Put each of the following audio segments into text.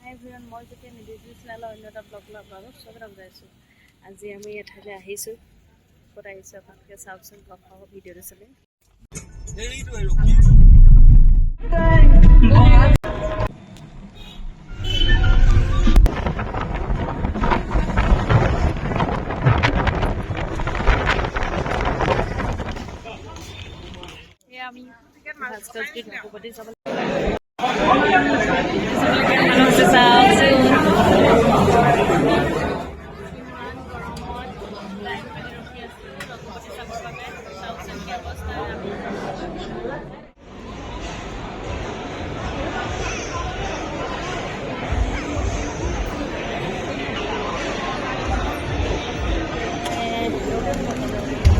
হাই everyone, মই যেতিয়া নিদিজু চেনেলৰ অন্য এটা ব্লগ লৈ আপোনালোকক স্বাগতম জনাইছোঁ। আজি আমি এঠাইলৈ আহিছোঁ। ক'ত আহিছোঁ আপোনালোকে চাওকচোন, ব্লগ ভিডিঅ'টো চালে। আমি ভাস্কৰজ্যোতি ৰঘুপতি চাবলৈ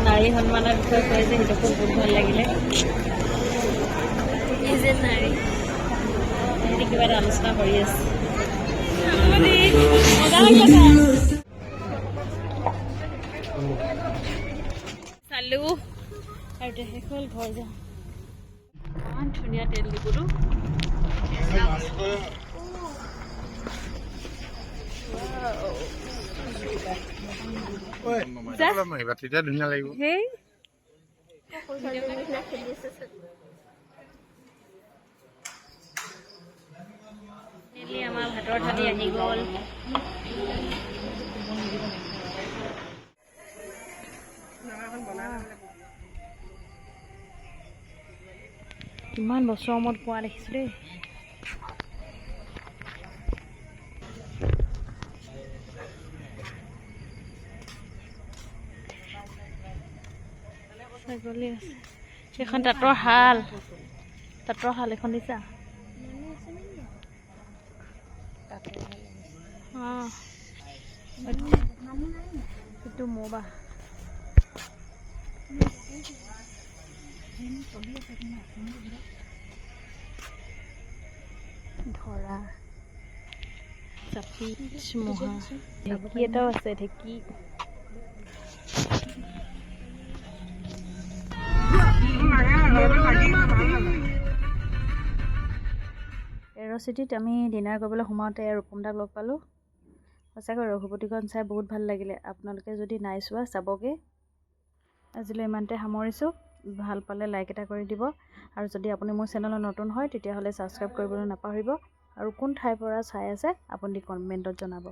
নাৰী সন্মানৰ বিষয়ে কয় যে সেইটো খুব বহুত ভাল লাগিলে। নাৰী সিহঁতি কিবা এটা আলোচনা কৰি আছে। চালো আৰু শেষ হ'ল ঘৰ যাওঁ। ইমান ধুনীয়া তেল ডিপুটো। তেতিয়া ধুনীয়া লাগিব। আমাৰ ভাতৰ থালি আহি গ'ল। কিমান বছৰৰ মূৰত পোৱা দেখিছোঁ দেই। ছাগলী আছে। সেইখন তাঁতৰ শাল এখন দিছা। সেইটো মোবা ধৰা চাপি মহা ঢেঁকী এটাও আছে। ঢেঁকী এৰ'চিটিত আমি ডিনাৰ কৰিবলৈ সোমাওঁতে ৰূপম দাক লগ পালোঁ। সঁচাকৈ ৰঘুপতিখন চাই বহুত ভাল লাগিলে। আপোনালোকে যদি নাই চোৱা চাবগৈ। আজিলৈ ইমানতে সামৰিছোঁ। ভাল পালে লাইক এটা কৰি দিব, আৰু যদি আপুনি মোৰ চেনেলত নতুন হয় তেতিয়াহ'লে ছাবস্ক্ৰাইব কৰিবলৈ নাপাহৰিব, আৰু কোন ঠাইৰ পৰা চাই আছে আপুনি কমেণ্টত জনাব।